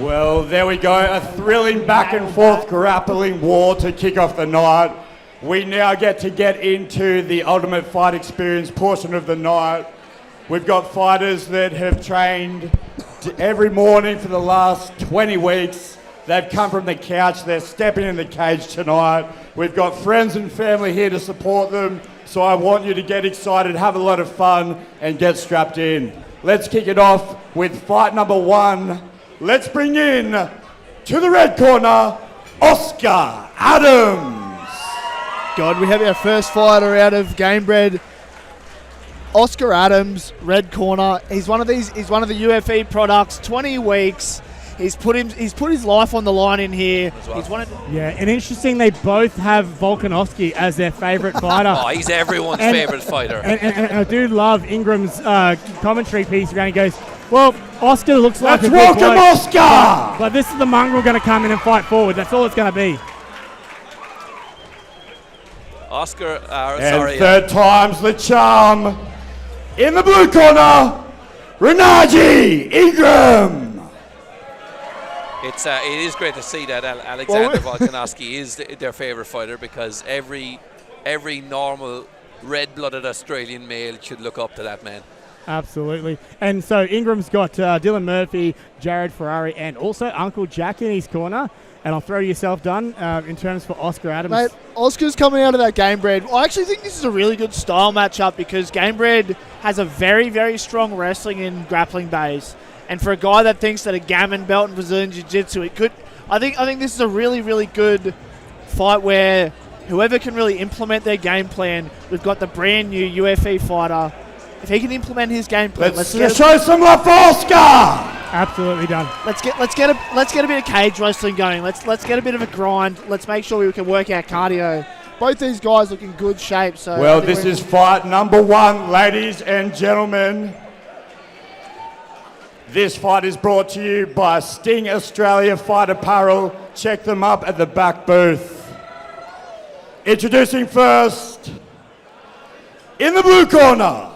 Well, there we go. A thrilling back and forth grappling war to kick off the night. We now get into the Ultimate Fight Experience portion of the night. We've got fighters that have trained every morning for the last 20 weeks. They've come from the couch. They're stepping in the cage tonight. We've got friends and family here to support them. So I want you to get excited, have a lot of fun, and get strapped in. Let's kick it off with fight number one. Let's bring in, to the red corner, Oscar Adams. God, we have our first fighter out of Gamebred. Oscar Adams, red corner. He's one of the Ufe2 products. 20 weeks. He's put his life on the line in here. Well. And interesting, they both have Volkanovski as their favourite fighter. Oh, he's everyone's favourite fighter. And I do love Ingram's commentary piece around. He goes, well, Oscar looks like Let's a good welcome bloke, Oscar! but this is the mongrel going to come in and fight forward. That's all it's going to be. Oscar, third time's the charm. In the blue corner, Renagi, Ingram. It is great to see that Alexander Volkanovski is their favourite fighter, because every normal red-blooded Australian male should look up to that man. Absolutely. And so Ingram's got Dylan Murphy, Jared Ferrari, and also Uncle Jack in his corner. And I'll throw to yourself, Dunn, in terms for Oscar Adams. Mate, Oscar's coming out of that Gamebred. I actually think this is a really good style matchup, because Gamebred has a very, very strong wrestling and grappling base. And for a guy that thinks that a gammon belt in Brazilian Jiu-Jitsu, it could... I think this is a really, really good fight where whoever can really implement their game plan. We've got the brand new UFE fighter. If he can implement his game plan, let's show some love for Oscar. Absolutely done. Let's get a bit of cage wrestling going. Let's get a bit of a grind. Let's make sure we can work our cardio. Both these guys look in good shape. So well, this is fight number one, ladies and gentlemen. This fight is brought to you by Sting Australia Fight Apparel. Check them up at the back booth. Introducing first, in the blue corner,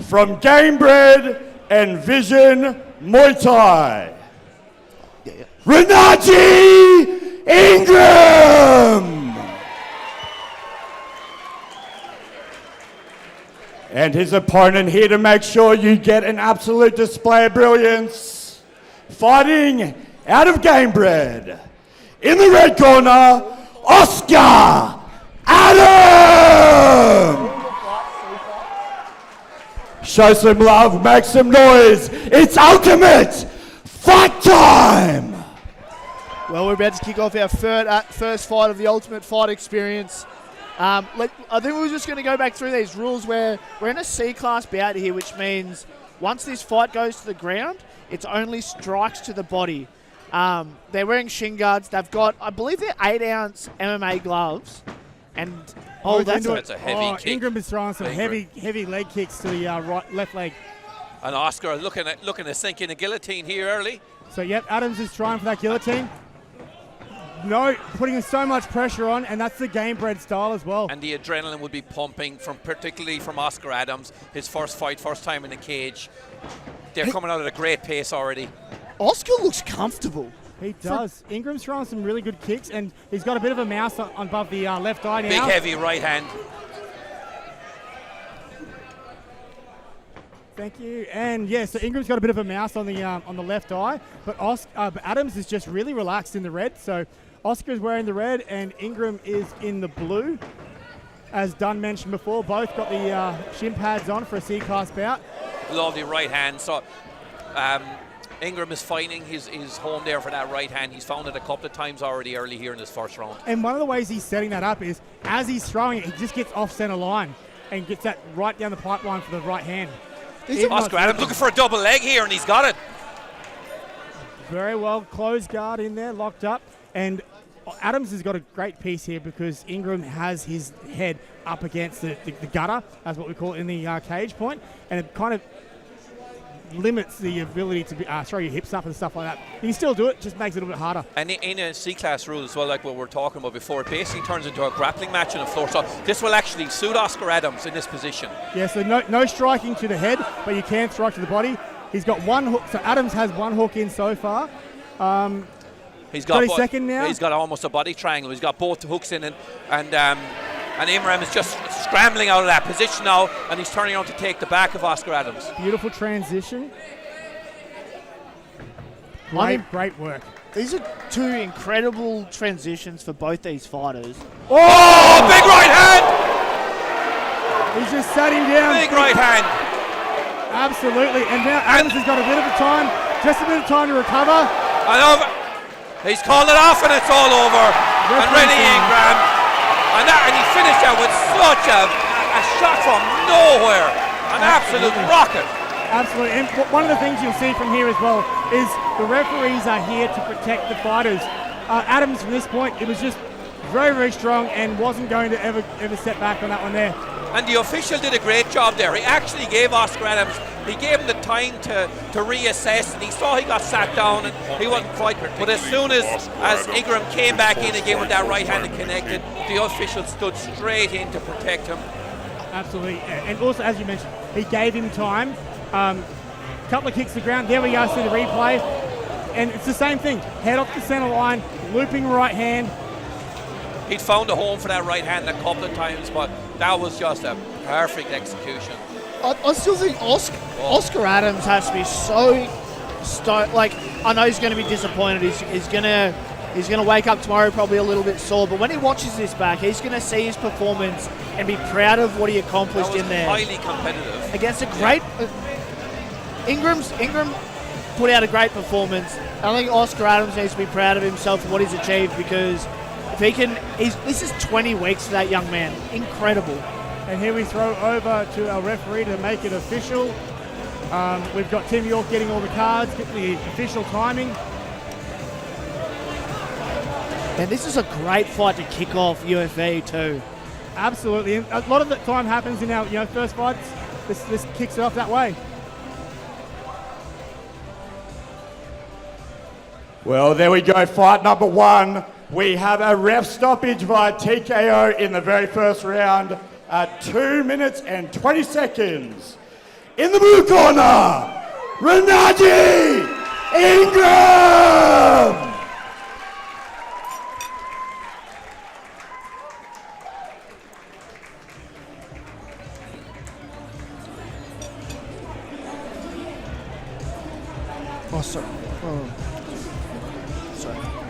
from Gamebred and Vision Muay Thai, Renagi Ingram. And his opponent here to make sure you get an absolute display of brilliance. Fighting out of Gamebred, in the red corner, Oscar Adams. Show some love, make some noise. It's ultimate fight time. Well, we're about to kick off our first fight of the Ultimate Fight Experience. I think we're just going to go back through these rules where we're in a C-class bout here, which means once this fight goes to the ground, it's only strikes to the body. They're wearing shin guards. They've got, I believe they're 8-ounce MMA gloves. And that's a heavy kick. Ingram is throwing some heavy leg kicks to the left leg. And Oscar looking to sink in a guillotine here early. So, yep, Adams is trying for that guillotine. No, putting so much pressure on, and that's the Gamebred style as well. And the adrenaline would be pumping, particularly from Oscar Adams. His first fight, first time in the cage. They're coming out at a great pace already. Oscar looks comfortable. He does. Ingram's throwing some really good kicks, and he's got a bit of a mouse on above the left eye now. Big, heavy right hand. Thank you. And yeah, so Ingram's got a bit of a mouse on the left eye, but Adams is just really relaxed in the red. So Oscar's wearing the red, and Ingram is in the blue. As Dunn mentioned before, both got the shin pads on for a C-class bout. Lovely right hand. So Ingram is finding his home there for that right hand. He's found it a couple of times already early here in this first round. And one of the ways he's setting that up is, as he's throwing it, he just gets off center line and gets that right down the pipeline for the right hand. Oscar Adams looking for a double leg here, and he's got it. Very well, closed guard in there, locked up. And Adams has got a great piece here because Ingram has his head up against the gutter, as what we call it in the cage point, and it kind of limits the ability to throw your hips up and stuff like that. You can still do it, just makes it a little bit harder. And in a C-class rule as well, like what we were talking about before, it basically turns into a grappling match on the floor. So this will actually suit Oscar Adams in this position. Yeah, so no striking to the head, but you can strike to the body. He's got one hook, so Adams has one hook in so far. He's got 32nd now. He's got almost a body triangle. He's got both hooks in, and Ingram is just scrambling out of that position now, and he's turning around to take the back of Oscar Adams. Beautiful transition. Great work. These are two incredible transitions for both these fighters. Oh, big right hand! He's just sat him down. Big right hand. Absolutely. And now Adams has got a bit of time to recover. He's called it off, and it's all over. And Renagi Ingram, and he finished that with such a shot from nowhere, an absolute rocket. Absolutely. And one of the things you'll see from here as well is the referees are here to protect the fighters. Adams, from this point, it was just very, very strong and wasn't going to ever step back on that one there. And the official did a great job there. He actually gave Oscar Adams, he gave him the time to reassess, and he saw he got sat down and he wasn't quite. But as soon as Ingram came back in again with that right hand and connected, the official stood straight in to protect him. Absolutely. And also, as you mentioned, he gave him time. Couple of kicks to the ground. There we go, see the replay. And it's the same thing. Head off the center line, looping right hand. He'd found a home for that right hand a couple of times, but that was just a perfect execution. I still think Oscar Adams has to be so stoked. Like, I know he's going to be disappointed. He's going to wake up tomorrow probably a little bit sore. But when he watches this back, he's going to see his performance and be proud of what he accomplished in there. Highly competitive Against a great Ingram put out a great performance. I think Oscar Adams needs to be proud of himself for what he's achieved, because if he can, this is 20 weeks for that young man. Incredible. And here we throw over to our referee to make it official. We've got Tim York getting all the cards, get the official timing. And this is a great fight to kick off Ufe2. Absolutely. And a lot of the time happens in our first fights. This kicks it off that way. Well, there we go, fight number one. We have a ref stoppage via TKO in the very first round at 2 minutes and 20 seconds. In the blue corner, Renagi Ingram! Oh, sorry. Oh. Sorry.